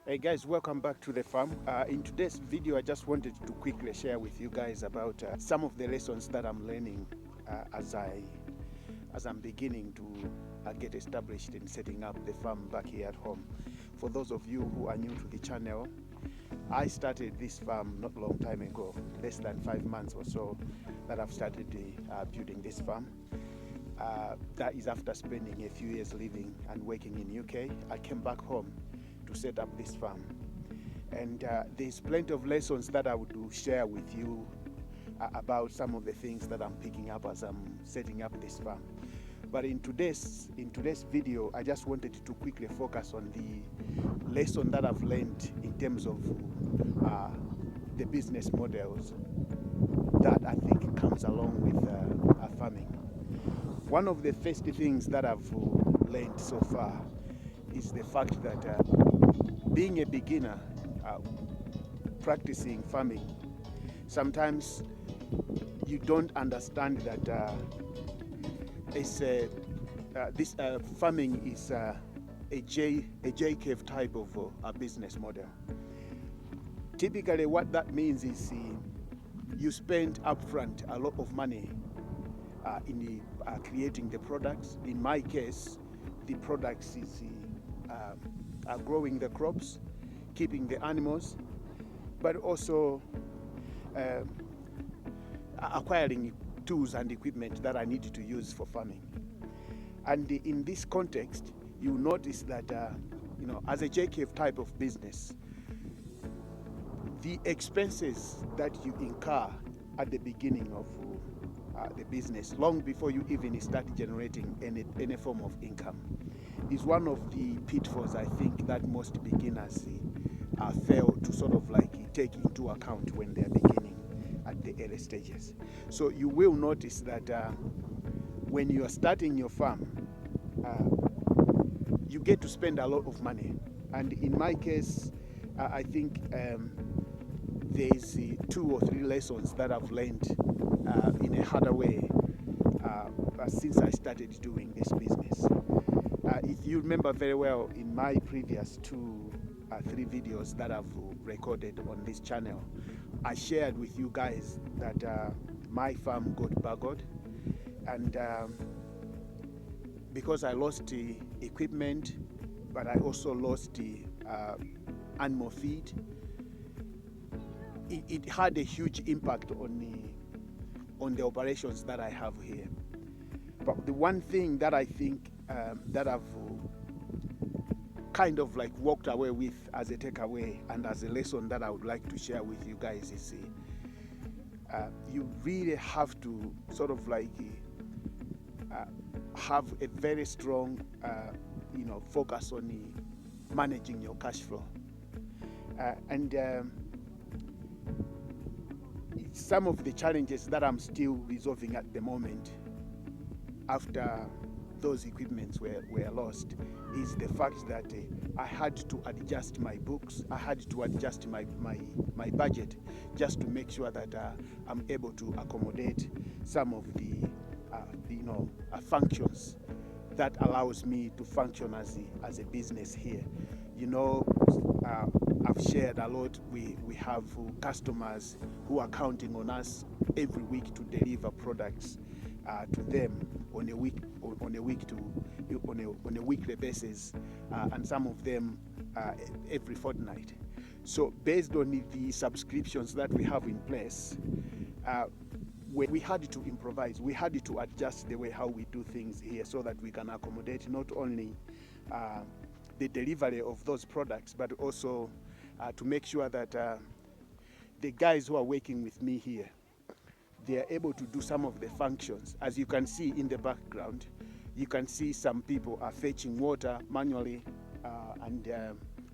Hey guys, welcome back to the farm. In today's video, I just wanted to quickly share with you guys about some of the lessons that I'm learning as I'm beginning to get established in setting up the farm back here at home. For those of you who are new to the channel, I started this farm not a long time ago, less than 5 months or so that I've started building this farm. That is after spending a few years living and working in UK. I came back home to set up this farm, and there's plenty of lessons that I would share with you about some of the things that I'm picking up as I'm setting up this farm. But in today's video, I just wanted to quickly focus on the lesson that I've learned in terms of the business models that I think comes along with farming. One of the first things that I've learned so far is the fact that being a beginner practicing farming, sometimes you don't understand that this farming is a J-curve type of a business model. Typically, what that means is you spend upfront a lot of money in creating the products. In my case, the products is growing the crops, keeping the animals, but also acquiring tools and equipment that I need to use for farming. And in this context, you notice that as a J-curve type of business, the expenses that you incur at the beginning of the business, long before you even start generating any form of income, is one of the pitfalls I think that most beginners fail to sort of take into account when they're beginning at the early stages. So you will notice that when you are starting your farm, you get to spend a lot of money. And in my case, I think there's 2 or 3 lessons that I've learned in a harder way since I started doing this business. If you remember very well, in my previous 2 or 3 videos that I've recorded on this channel, I shared with you guys that my farm got buggered, and because I lost the equipment, but I also lost the animal feed, it had a huge impact on the operations that I have here. But the one thing that I think that I've kind of walked away with as a takeaway and as a lesson that I would like to share with you guys is you really have to sort of have a very strong focus on managing your cash flow. And some of the challenges that I'm still resolving at the moment after those equipments were lost is the fact that I had to adjust my books. I had to adjust my budget just to make sure that I'm able to accommodate some of the functions that allows me to function as a business here. I've shared a lot. We have customers who are counting on us every week to deliver products to them on a weekly basis, and some of them every fortnight. So based on the subscriptions that we have in place, we had to improvise. We had to adjust the way how we do things here so that we can accommodate not only the delivery of those products, but also to make sure that the guys who are working with me here, they are able to do some of the functions. As you can see in the background, you can see some people are fetching water manually and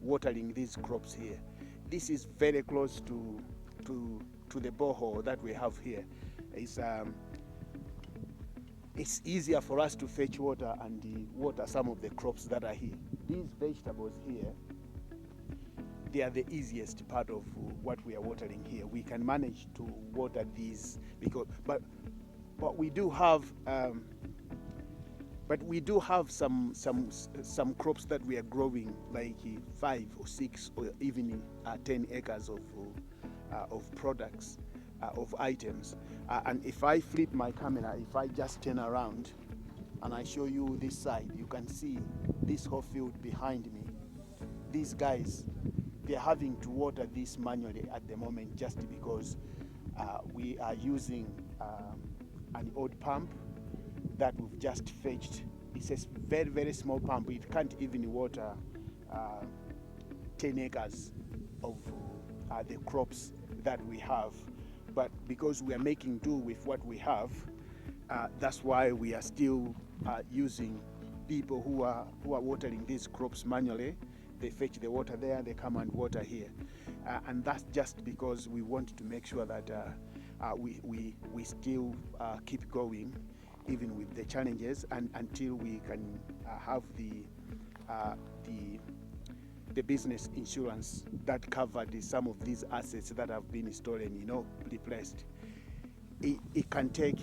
watering these crops here. This is very close to the borehole that we have here. It's easier for us to fetch water and water some of the crops that are here. These vegetables here, they are the easiest part of what we are watering here. We can manage to water these but we do have But we do have some crops that we are growing, like 5 or 6 or even 10 acres of products, of items. And if I flip my camera, if I just turn around and I show you this side, you can see this whole field behind me. These guys, they're having to water this manually at the moment, just because we are using an old pump that we've just fetched. It's a very, very small pump. It can't even water 10 acres of the crops that we have. But because we are making do with what we have, that's why we are still using people who are watering these crops manually. They fetch the water there, they come and water here. And that's just because we want to make sure that we still keep going, even with the challenges, and until we can have the business insurance that covered some of these assets that have been stolen, replaced. It can take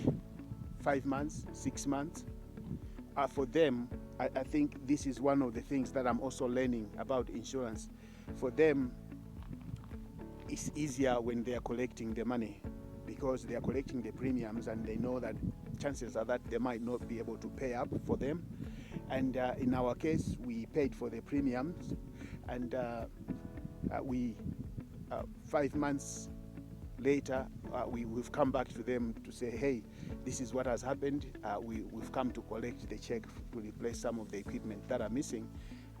5 months, 6 months. For them, I think this is one of the things that I'm also learning about insurance. For them, it's easier when they are collecting the money, because they are collecting the premiums and they know that chances are that they might not be able to pay up for them. And in our case, we paid for the premiums, and we 5 months later, we've come back to them to say, hey, this is what has happened. We've come to collect the check to replace some of the equipment that are missing,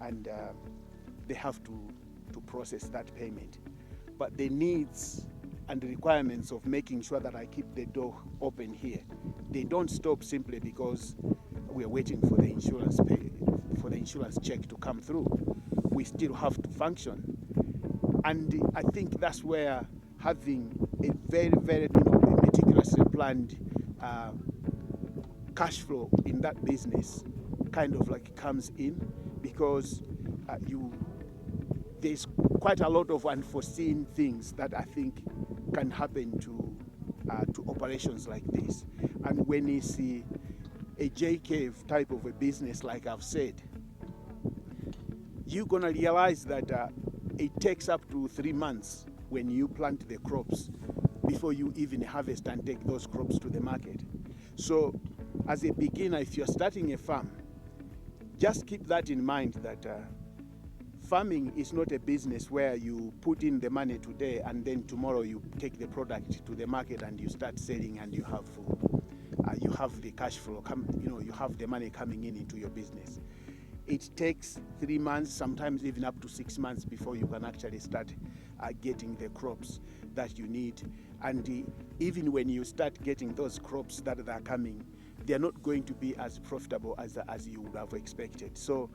and they have to process that payment. But the needs and the requirements of making sure that I keep the door open here, they don't stop simply because we're waiting for the insurance check to come through. We still have to function. And I think that's where having a very, very meticulously planned cash flow in that business kind of like comes in, because there's quite a lot of unforeseen things that I think can happen to operations like this. And when you see a J-Cave type of a business, like I've said, you're gonna realize that it takes up to 3 months when you plant the crops before you even harvest and take those crops to the market. So as a beginner, if you're starting a farm, just keep that in mind, that farming is not a business where you put in the money today and then tomorrow you take the product to the market and you start selling and you have the cash flow, you have the money coming into your business. It takes 3 months, sometimes even up to 6 months before you can actually start getting the crops that you need. And even when you start getting those crops that are coming, they're not going to be as profitable as you would have expected. So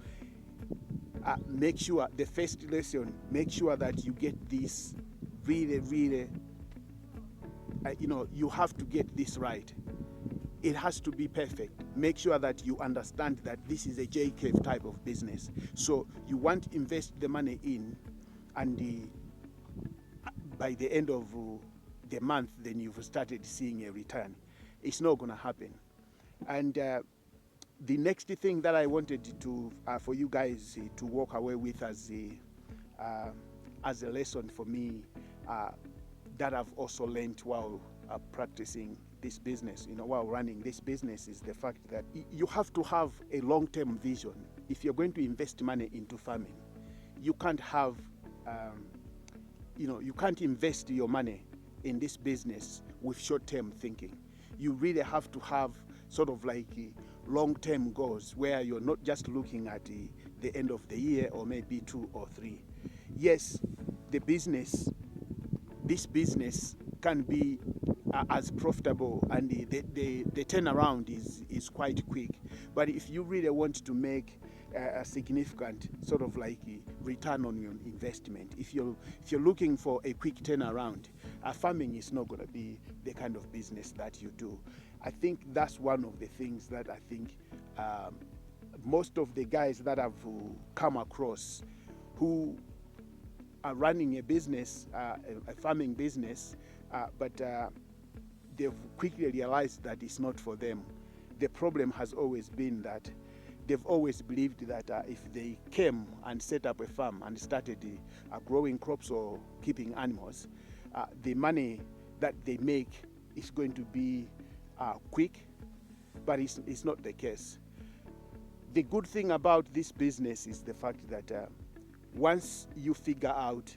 make sure, the first lesson, make sure that you get this really, really, you have to get this right. It has to be perfect. Make sure that you understand that this is a J-Cave type of business. So you want to invest the money in, and by the end of the month, then you've started seeing a return. It's not going to happen. And the next thing that I wanted to for you guys to walk away with as a lesson for me, that I've also learned while practicing this business, while running this business, is the fact that you have to have a long-term vision. If you're going to invest money into farming, you can't have, you can't invest your money in this business with short-term thinking. You really have to have sort of like long-term goals where you're not just looking at the end of the year or maybe 2 or 3. Yes, this business can be as profitable, and the turnaround is quite quick. But if you really want to make a significant sort of like return on your investment, if you're looking for a quick turnaround, farming is not going to be the kind of business that you do. I think that's one of the things that I think most of the guys that I've come across who are running a business, a farming business, but they've quickly realized that it's not for them. The problem has always been that they've always believed that if they came and set up a farm and started growing crops or keeping animals, the money that they make is going to be quick, but it's not the case. The good thing about this business is the fact that once you figure out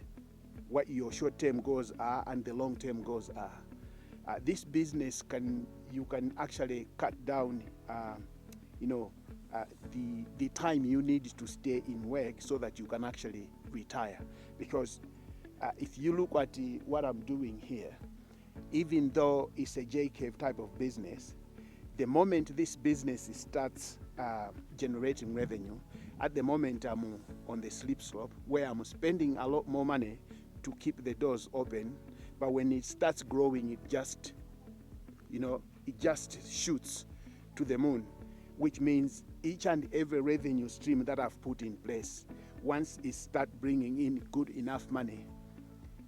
what your short-term goals are and the long-term goals are, this business you can actually cut down, the time you need to stay in work so that you can actually retire. Because if you look at what I'm doing here, even though it's a J-Cave type of business, the moment this business starts generating revenue, at the moment I'm on the slip slope where I'm spending a lot more money to keep the doors open, but when it starts growing, it just shoots to the moon, which means each and every revenue stream that I've put in place, once it starts bringing in good enough money,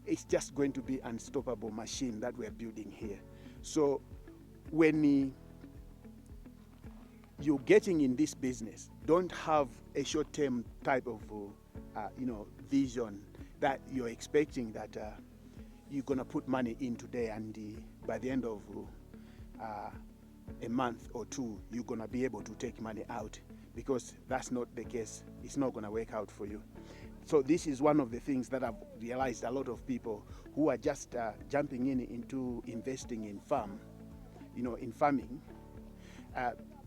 it's just going to be an unstoppable machine that we're building here. So when you're getting in this business, don't have a short-term type of vision that you're expecting that you're going to put money in today and by the end of a month or two you're going to be able to take money out, because that's not the case. It's not going to work out for you. So this is one of the things that I've realized. A lot of people who are just jumping into investing in farming,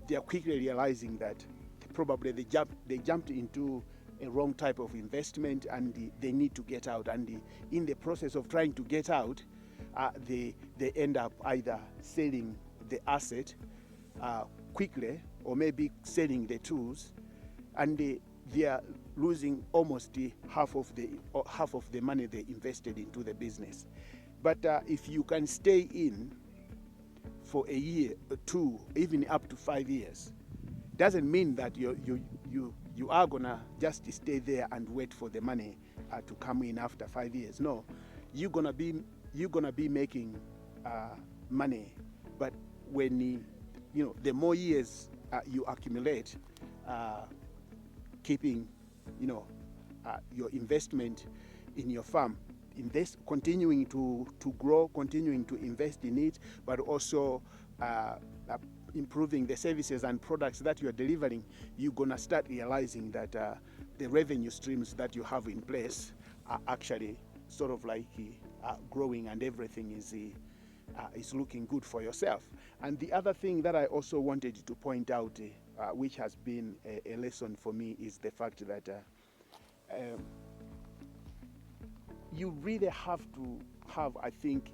they are quickly realizing that probably they jumped into a wrong type of investment and they need to get out. And in the process of trying to get out, they end up either selling the asset quickly or maybe selling the tools, and they are losing almost half of the money they invested into the business. But if you can stay in for a year or two, even up to 5 years, doesn't mean that you are gonna just stay there and wait for the money to come in after 5 years. No, you're gonna be making money, but when the more years you accumulate, keeping your investment in your farm, continuing to grow, continuing to invest in it, but also improving the services and products that you're delivering, you're gonna start realizing that the revenue streams that you have in place are actually sort of like growing, and everything is looking good for yourself. And the other thing that I also wanted to point out, which has been a lesson for me, is the fact that you really have to have, I think,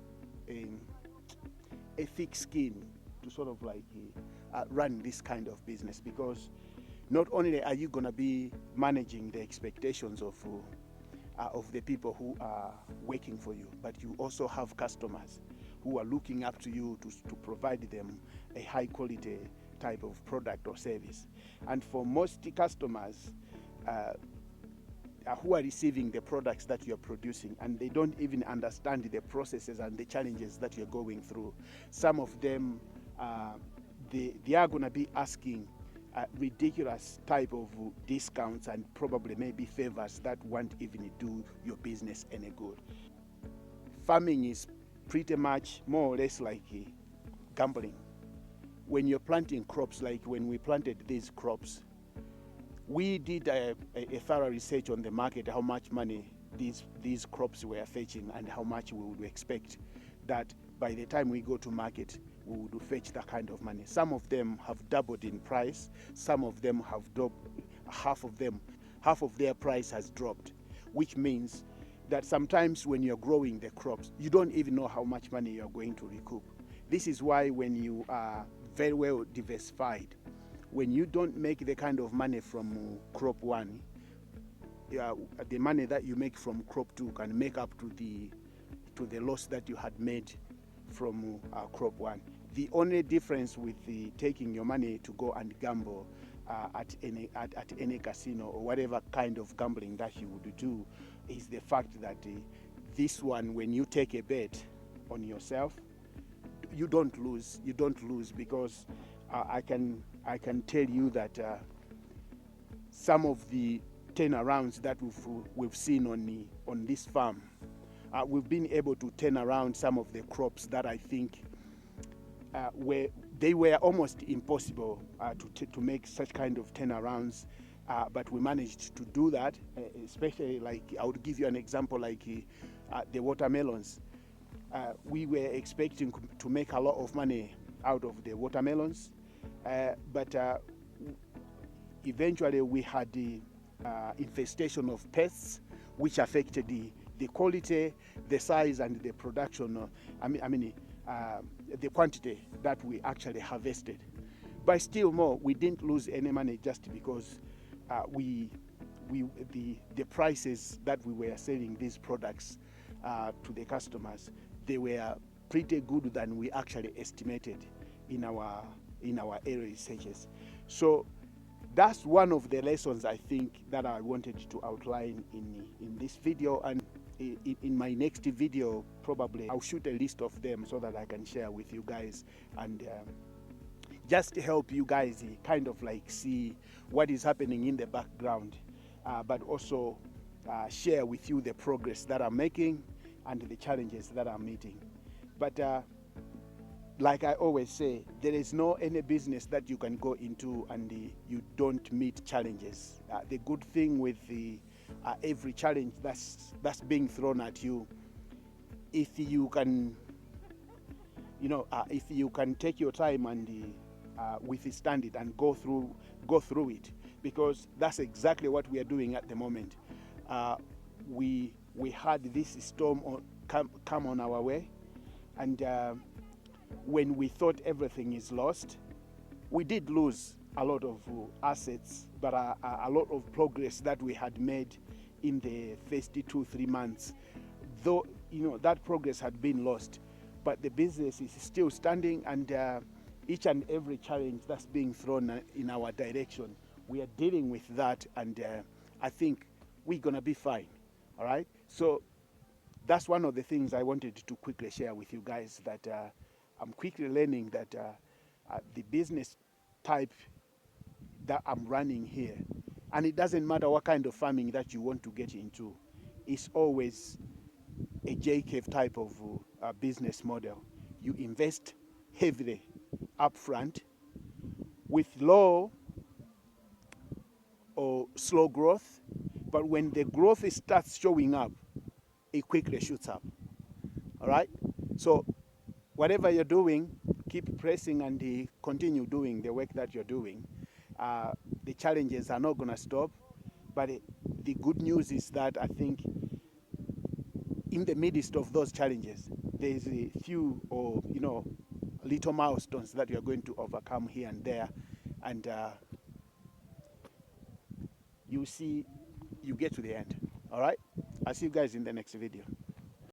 a thick skin to sort of like run this kind of business, because not only are you going to be managing the expectations of the people who are working for you, but you also have customers who are looking up to you to provide them a high quality type of product or service. And for most customers who are receiving the products that you're producing, and they don't even understand the processes and the challenges that you're going through, some of them they are going to be asking ridiculous type of discounts and probably maybe favors that won't even do your business any good. Farming is pretty much more or less like gambling. When you're planting crops, like when we planted these crops, we did a thorough research on the market, how much money these crops were fetching and how much we would expect that by the time we go to market we would fetch that kind of money. Some of them have doubled in price, some of them have dropped, half of their price has dropped, which means that sometimes when you're growing the crops, you don't even know how much money you're going to recoup. This is why when you are very well diversified, when you don't make the kind of money from crop one, the money that you make from crop two can make up to the loss that you had made from crop one. The only difference with taking your money to go and gamble at any casino or whatever kind of gambling that you would do is the fact that this one, when you take a bet on yourself, you don't lose. You don't lose, because I can tell you that some of the turnarounds that we've seen on this farm. We've been able to turn around some of the crops that I think they were almost impossible to make such kind of turnarounds, but we managed to do that. Especially, like, I would give you an example, like the watermelons. We were expecting to make a lot of money out of the watermelons, but eventually we had the infestation of pests, which affected the quality, the size, and the production. The quantity that we actually harvested. But still more, we didn't lose any money just because the prices that we were selling these products to the customers, they were pretty good than we actually estimated in our area researches. So that's one of the lessons I think that I wanted to outline in this video, and in my next video probably I'll shoot a list of them so that I can share with you guys, and just to help you guys kind of like see what is happening in the background, but also share with you the progress that I'm making and the challenges that I'm meeting. But like I always say, there is no any business that you can go into and you don't meet challenges. The good thing with every challenge that's being thrown at you, if you can, if you can take your time and withstand it and go through it, because that's exactly what we are doing at the moment. We had this storm come on our way, and when we thought everything is lost, we did lose a lot of assets, but a lot of progress that we had made in the first 2-3 months, though that progress had been lost, but the business is still standing, and each and every challenge that's being thrown in our direction, we are dealing with that, and I think we're gonna be fine. All right, so that's one of the things I wanted to quickly share with you guys, that I'm quickly learning that the business type that I'm running here, and it doesn't matter what kind of farming that you want to get into, it's always a J-Cave type of business model. You invest heavily upfront with low or slow growth, but when the growth starts showing up, it quickly shoots up. All right, so whatever you're doing, keep pressing and continue doing the work that you're doing. The challenges are not going to stop, but the good news is that I think in the midst of those challenges, there's a few or little milestones that you're going to overcome here and there, and you see, you get to the end. All right, I'll see you guys in the next video.